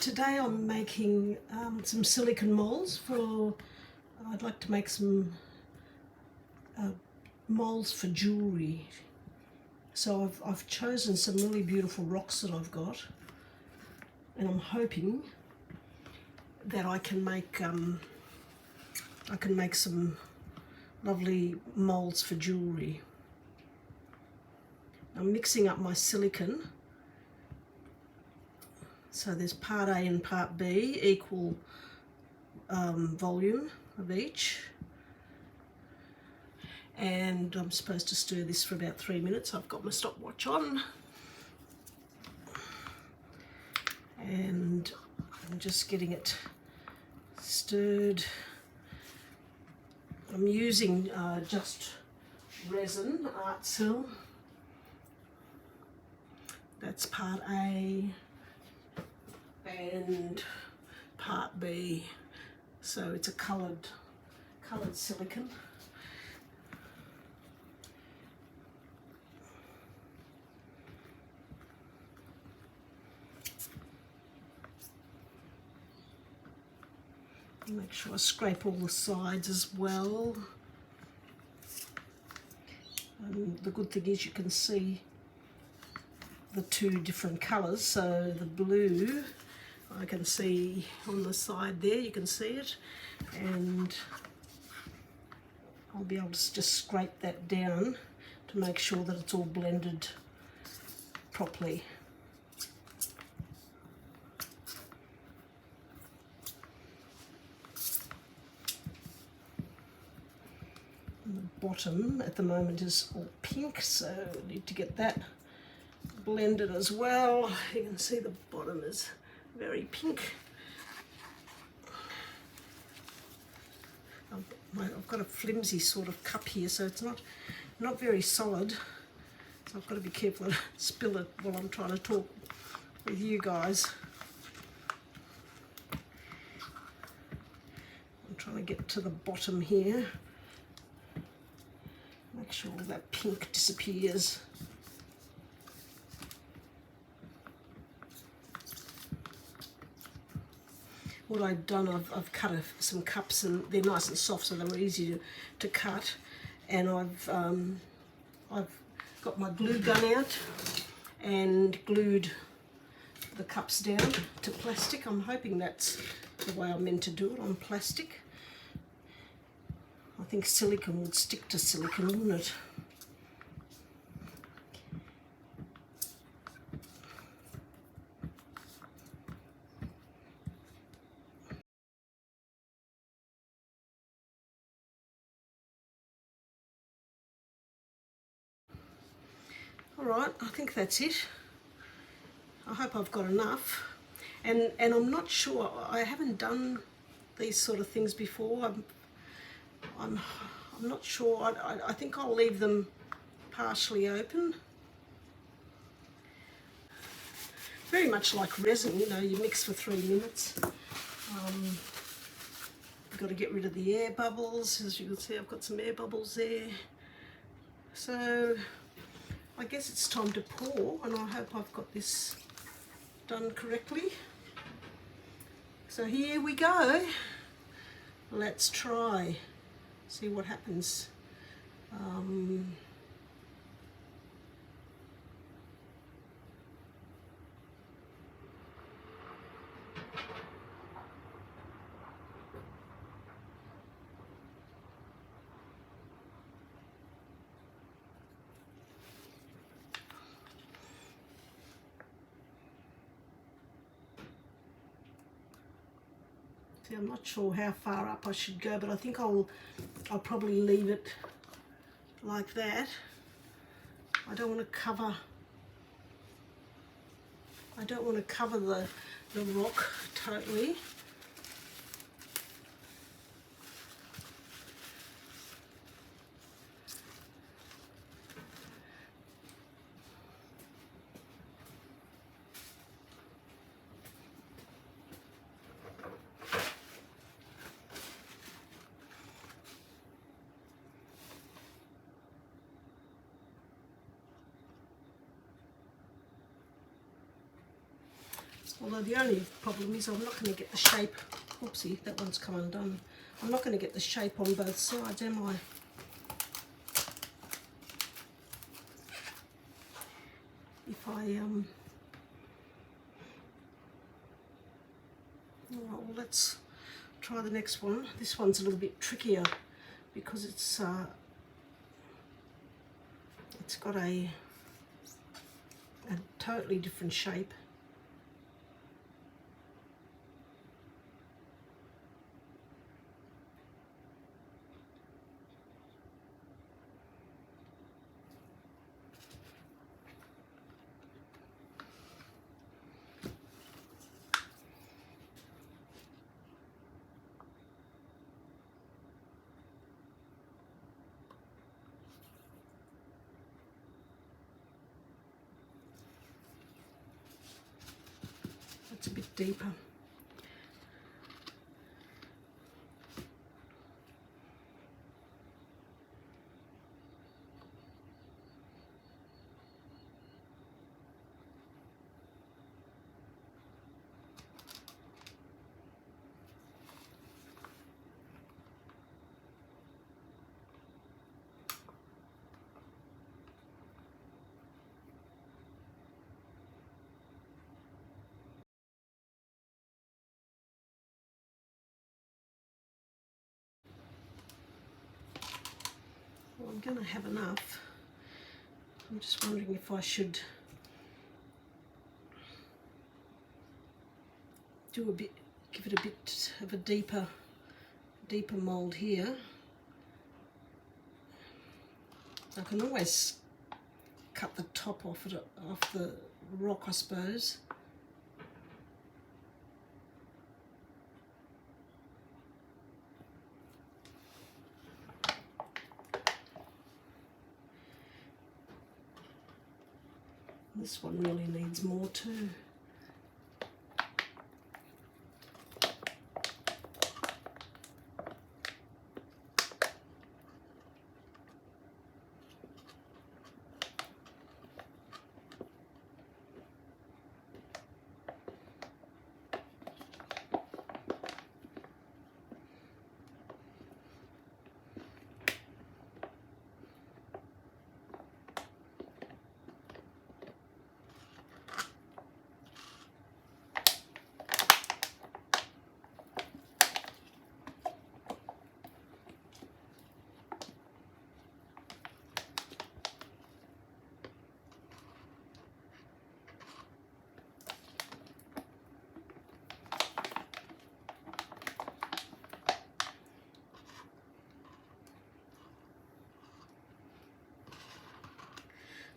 Today I'm making some silicone molds for, I'd like to make some molds for jewellery. So I've chosen some really beautiful rocks that I've got, and I'm hoping that I can make some lovely molds for jewellery. I'm mixing up my silicone. So there's part A and part B, equal volume of each. And I'm supposed to stir this for about 3 minutes. I've got my stopwatch on. And I'm just getting it stirred. I'm using just resin, artisan. That's part A. And part B, so it's a coloured silicone. Make sure I scrape all the sides as well. And the good thing is you can see the two different colours, so the blue I can see on the side there, you can see it, and I'll be able to just scrape that down to make sure that it's all blended properly. And the bottom at the moment is all pink, so I need to get that blended as well. You can see the bottom is very pink. I've got a flimsy sort of cup here, so it's not very solid. So I've got to be careful to spill it while I'm trying to talk with you guys. I'm trying to get to the bottom here. Make sure all that pink disappears. What I've done, I've cut some cups, and they're nice and soft, so they were easy to cut. And I've got my glue gun out and glued the cups down to plastic. I'm hoping that's the way I'm meant to do it, on plastic. I think silicone would stick to silicone, wouldn't it? Alright, I think that's it. I hope I've got enough. And I'm not sure, I haven't done these sort of things before. I'm not sure. I think I'll leave them partially open. Very much like resin, you know, you mix for 3 minutes. You've got to get rid of the air bubbles. As you can see, I've got some air bubbles there. So I guess it's time to pour, and I hope I've got this done correctly. So here we go. Let's try, see what happens. I'm not sure how far up I should go, but I think I'll probably leave it like that. I don't want to cover the rock totally. Although the only problem is I'm not going to get the shape. Oopsie, that one's come undone. I'm not going to get the shape on both sides, am I? If I Alright, well, let's try the next one. This one's a little bit trickier because it's got a totally different shape. It's a bit deeper. Well, I'm going to have enough. I'm just wondering if I should do a bit, give it a bit of a deeper mould here. I can always cut the top off the rock, I suppose. This one really needs more too.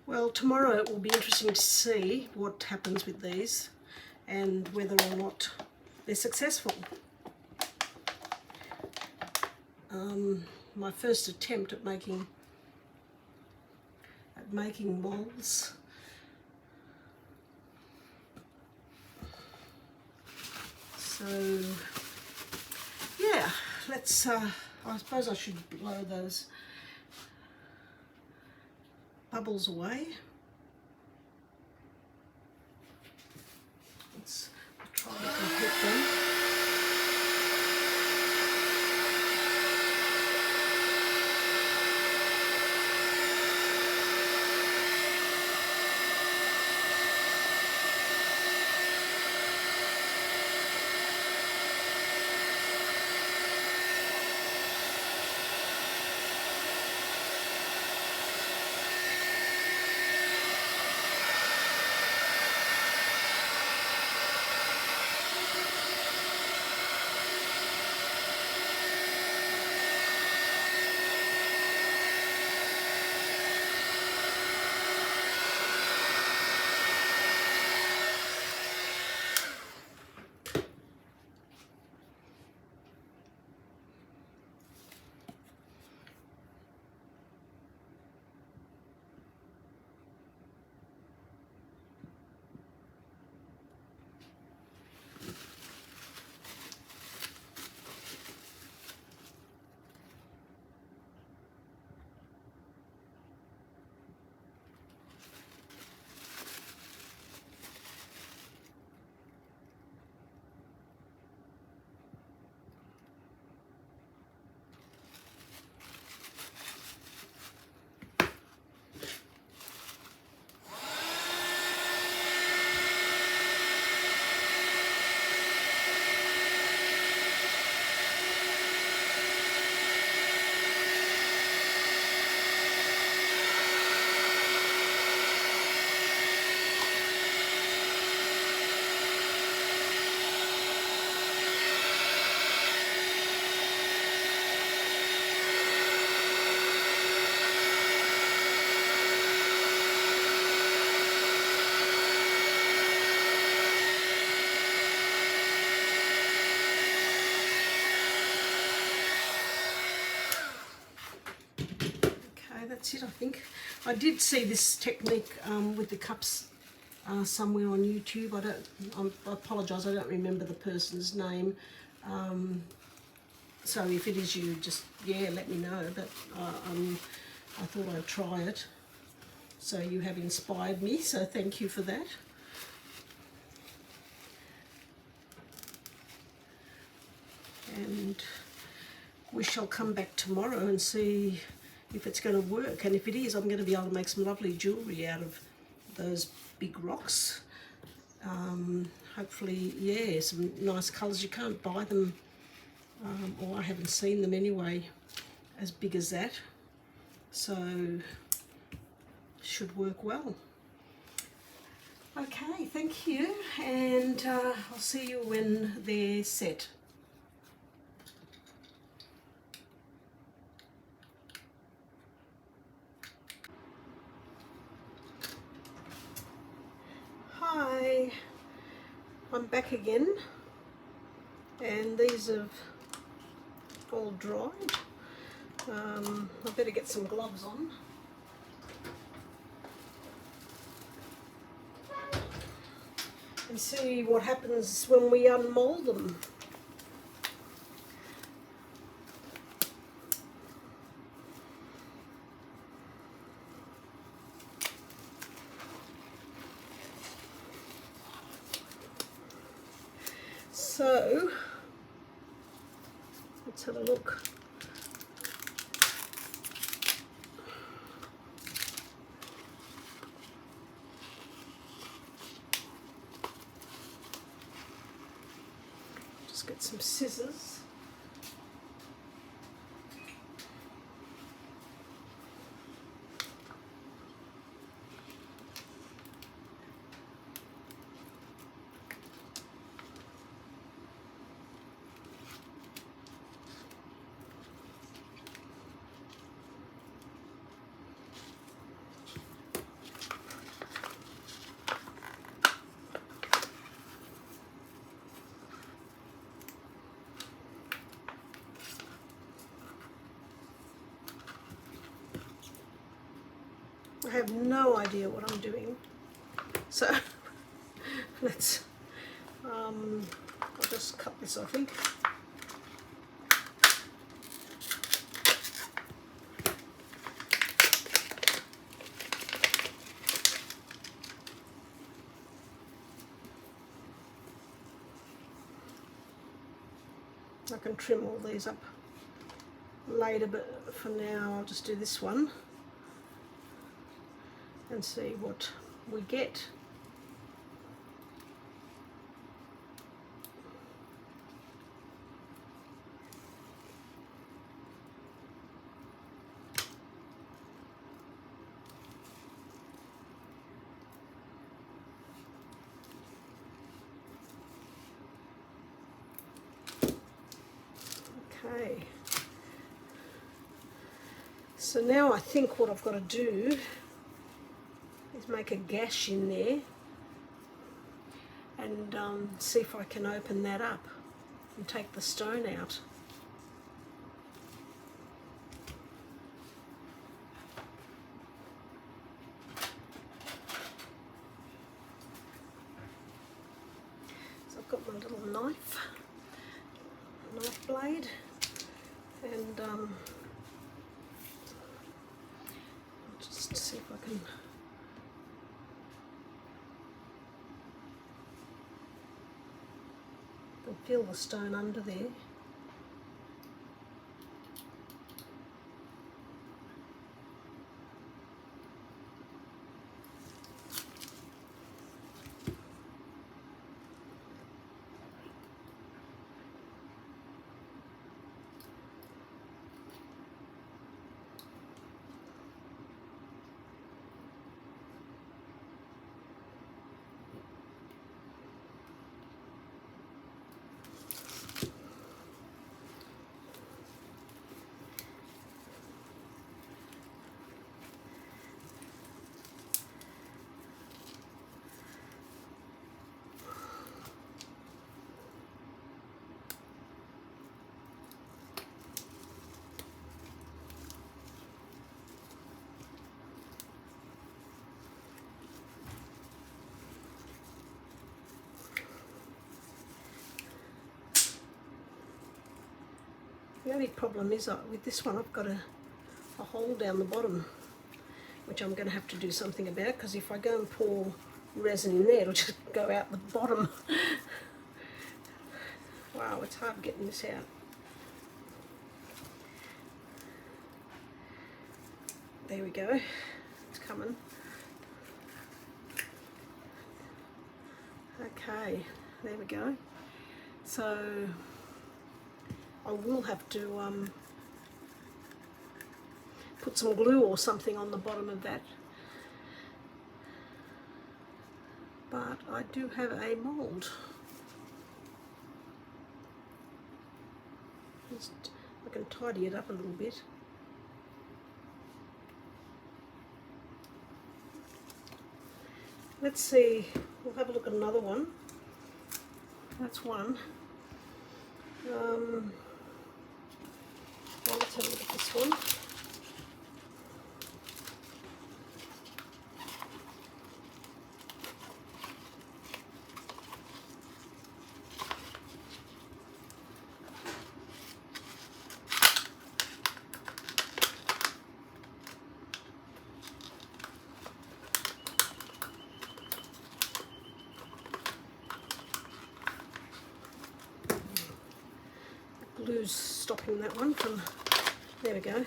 Well, tomorrow it will be interesting to see what happens with these and whether or not they're successful. My first attempt at making molds. So yeah, let's I suppose I should blow those bubbles away. Let's try and hit them. that's it, I think. I did see this technique with the cups somewhere on YouTube. I apologise, I don't remember the person's name. So if it is you, just, yeah, let me know. But I thought I'd try it. So you have inspired me, so thank you for that. And we shall come back tomorrow and see if it's going to work. And if it is, I'm going to be able to make some lovely jewellery out of those big rocks. Hopefully, yeah, some nice colours. You can't buy them, or I haven't seen them anyway, as big as that. So, should work well. Okay, thank you, and I'll see you when they're set. Hi, I'm back again, and these have all dried. I better get some gloves on. And see what happens when we unmold them. So, let's have a look. Just get some scissors. I have no idea what I'm doing, so let's, I'll just cut this, I think. I can trim all these up later, but for now I'll just do this one and see what we get. Okay, so now I think what I've got to do is make a gash in there and see if I can open that up and take the stone out. So I've got my little knife blade, and I'll just see if I can feel the stone under there. The only problem is with this one I've got a hole down the bottom, which I'm going to have to do something about, because if I go and pour resin in there, it'll just go out the bottom. Wow, it's hard getting this out. There we go, it's coming. Okay, there we go. So I will have to put some glue or something on the bottom of that. But I do have a mould. I can tidy it up a little bit. Let's see, we'll have a look at another one. That's one. Well, let's have a look at this one. Glue's stopping that one from, there we go.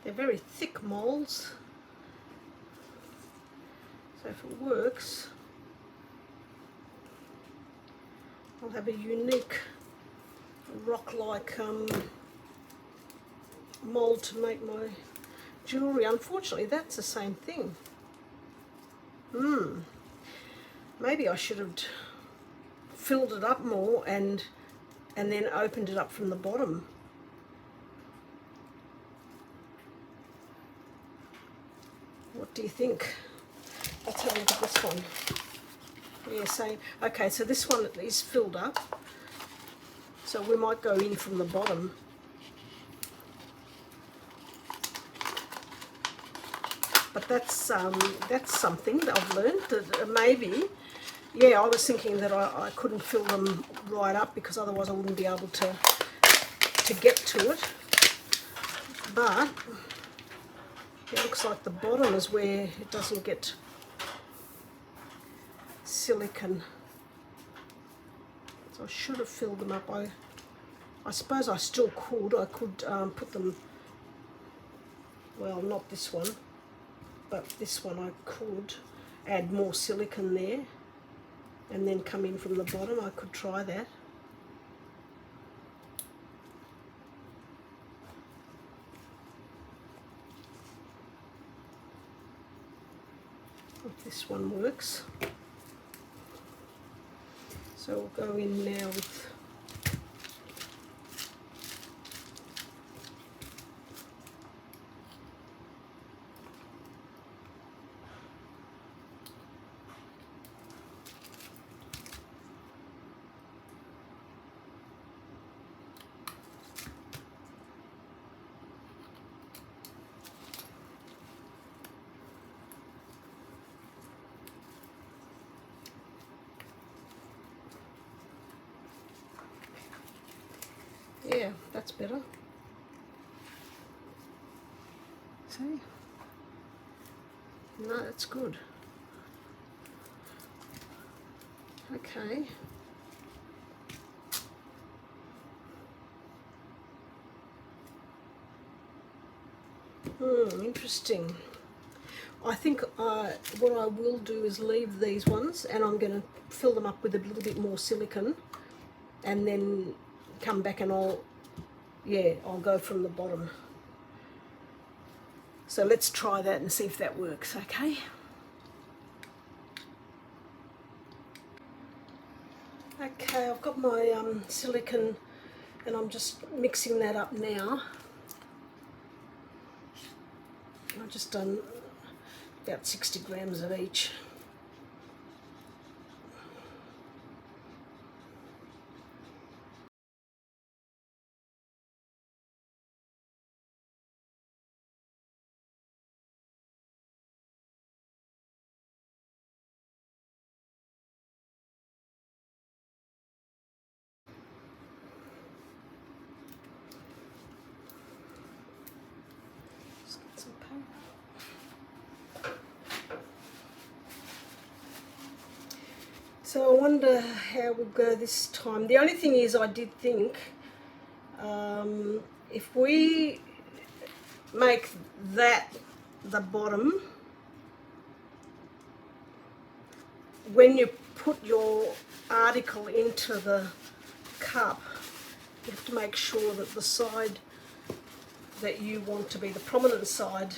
They're very thick moulds. So if it works, I'll have a unique rock-like mould to make my jewellery. Unfortunately, that's the same thing. Maybe I should have filled it up more and then opened it up from the bottom. What do you think? Let's have a look at this one. Yeah, same. Okay, so this one is filled up. So we might go in from the bottom. But that's something that I've learned, that maybe, yeah, I was thinking that I couldn't fill them right up because otherwise I wouldn't be able to get to it. But it looks like the bottom is where it doesn't get silicone. So I should have filled them up. I suppose I still could. I could put them, well, not this one, but this one I could add more silicone there and then come in from the bottom. I could try that. If this one works. So we'll go in now with yeah, that's better. See? No, that's good. Okay. Interesting. I think what I will do is leave these ones and I'm going to fill them up with a little bit more silicone and then come back and I'll go from the bottom. So let's try that and see if that works, okay? Okay, I've got my silicone and I'm just mixing that up now. I've just done about 60 grams of each. Just get some paper. So I wonder how we'll go this time. The only thing is, I did think if we make that the bottom, when you put your article into the cup, you have to make sure that the side that you want to be the prominent side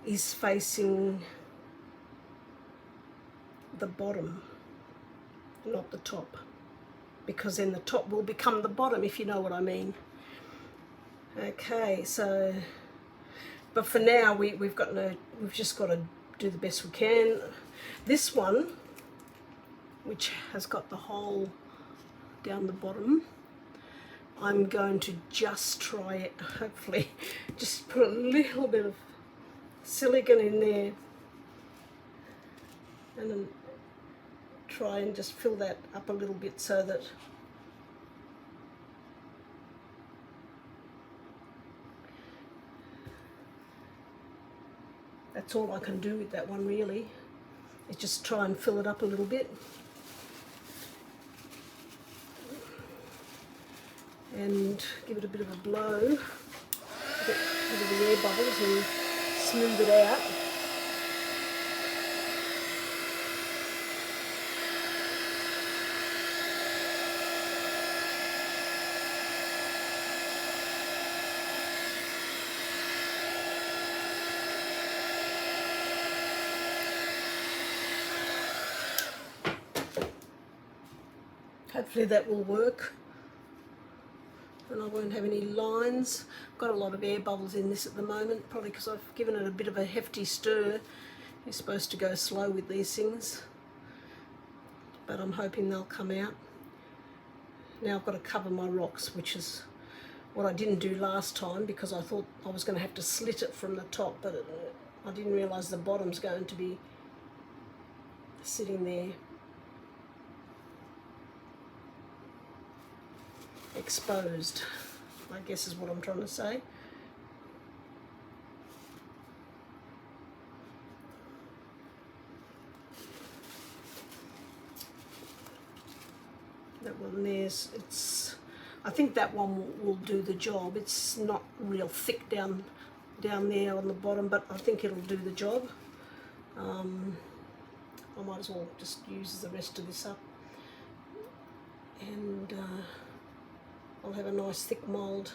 is facing the bottom, not the top, because then the top will become the bottom, if you know what I mean. Okay, so but for now we've just got to do the best we can. This one, which has got the hole down the bottom, I'm going to just try it, hopefully just put a little bit of silicone in there and then try and just fill that up a little bit so that that's all I can do with that one really, is just try and fill it up a little bit. And give it a bit of a blow, get rid of the air bubbles and smooth it out. Hopefully that will work and I won't have any lines. I've got a lot of air bubbles in this at the moment, probably because I've given it a bit of a hefty stir. You're supposed to go slow with these things, but I'm hoping they'll come out. Now I've got to cover my rocks, which is what I didn't do last time because I thought I was going to have to slit it from the top, but I didn't realise the bottom's going to be sitting there exposed, I guess is what I'm trying to say. That one there's, I think that one will do the job. It's not real thick down there on the bottom, but I think it'll do the job. I might as well just use the rest of this up, and I'll have a nice thick mould.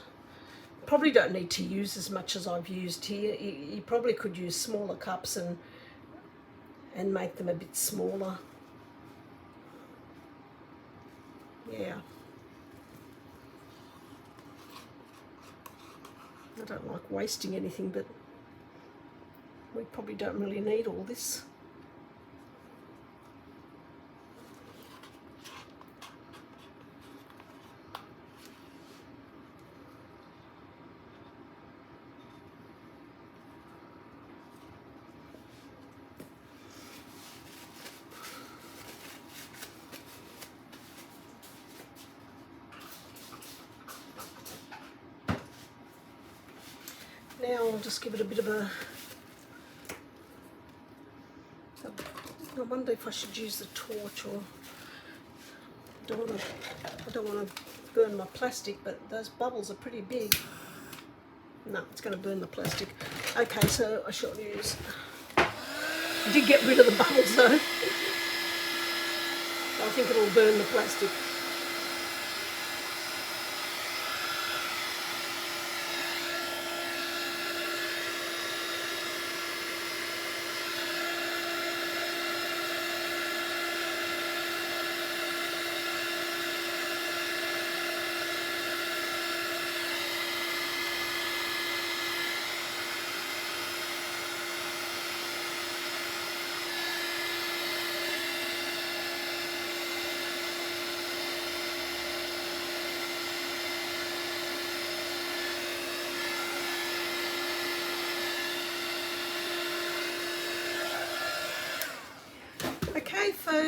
Probably don't need to use as much as I've used here. You probably could use smaller cups and make them a bit smaller. Yeah. I don't like wasting anything, but we probably don't really need all this. Now I'll just give it a bit of a, I wonder if I should use the torch, or I don't want to burn my plastic, but those bubbles are pretty big. No, it's going to burn the plastic. Okay, so I shall use, I did get rid of the bubbles though. I think it'll burn the plastic.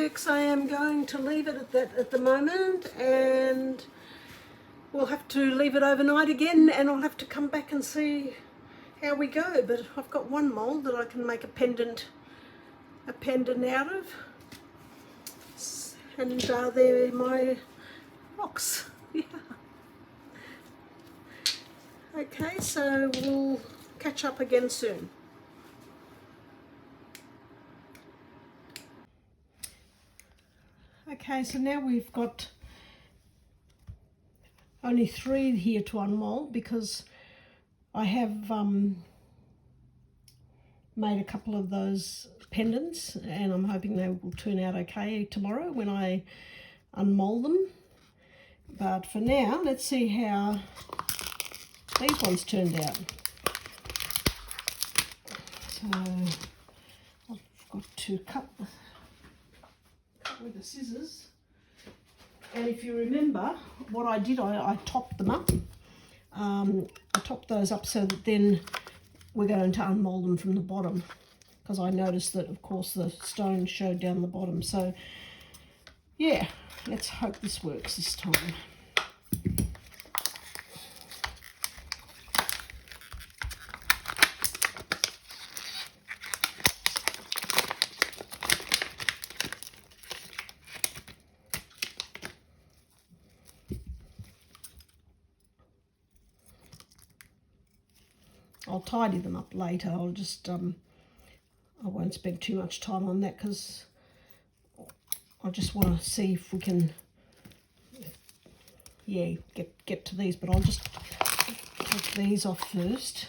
works, I am going to leave it at that at the moment, and we'll have to leave it overnight again, and I'll have to come back and see how we go. But I've got one mould that I can make a pendant out of, and they're my rocks. Yeah. Okay, so we'll catch up again soon. Okay, so now we've got only 3 here to unmold, because I have made a couple of those pendants, and I'm hoping they will turn out okay tomorrow when I unmold them. But for now, let's see how these ones turned out. So I've got to cut with the scissors, and if you remember what I did, I topped them up. I topped those up so that then we're going to unmold them from the bottom, because I noticed that, of course, the stone showed down the bottom. So yeah, let's hope this works this time. I'll tidy them up later. I'll just, I won't spend too much time on that, because I just want to see if we can, yeah, get to these. But I'll just take these off first.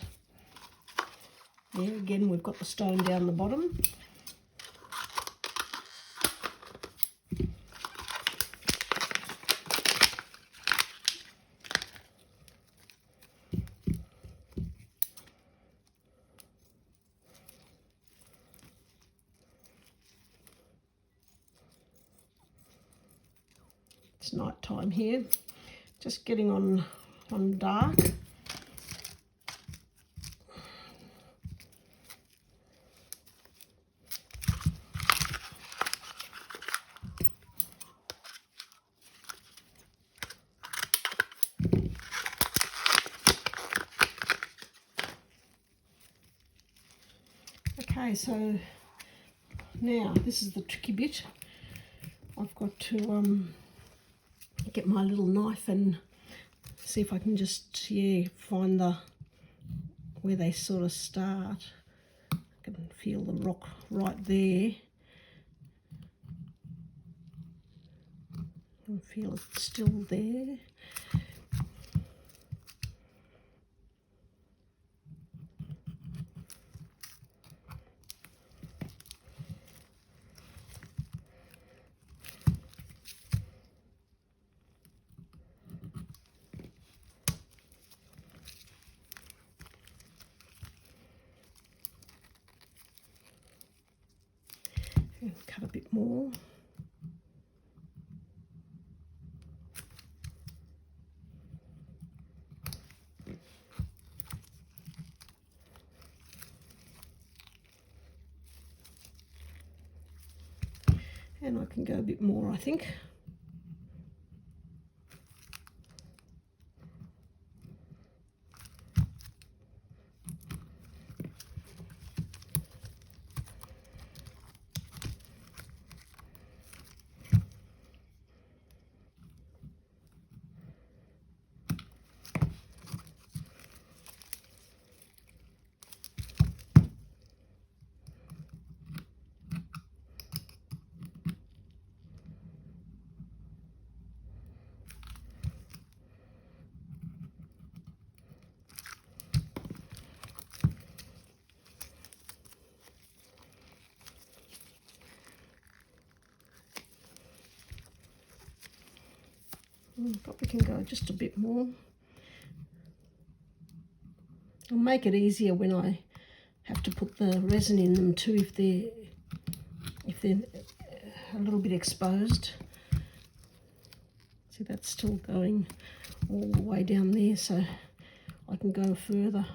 Yeah, again, we've got the stone down the bottom. It's night time here, just getting on dark. Okay, so now this is the tricky bit. I've got to get my little knife and see if I can just, find where they sort of start. I can feel the rock right there. I can feel it's still there. Cut a bit more. And I can go a bit more, I think. Probably can go just a bit more. I'll make it easier when I have to put the resin in them too, if they're a little bit exposed. See, that's still going all the way down there, so I can go further.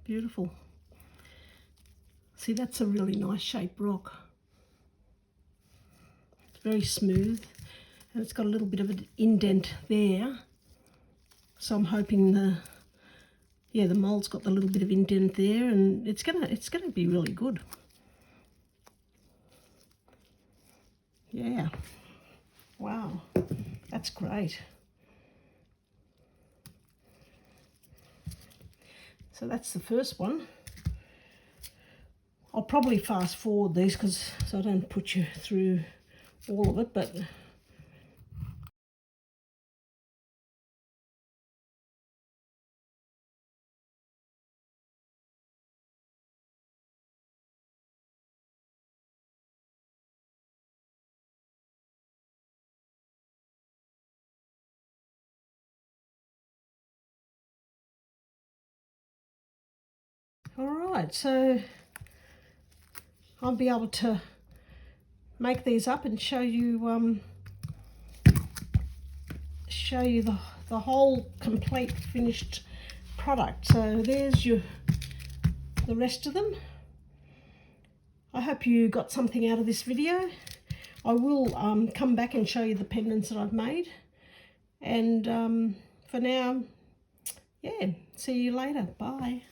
Beautiful. See, that's a really nice shaped rock. It's very smooth, and it's got a little bit of an indent there. So I'm hoping the mold's got the little bit of indent there, and it's gonna be really good. Yeah. Wow. That's great. So that's the first one. I'll probably fast forward these so I don't put you through all of it, but all right, so I'll be able to make these up and show you the whole complete finished product. So there's the rest of them. I hope you got something out of this video. I will come back and show you the pendants that I've made. And for now, yeah, see you later. Bye.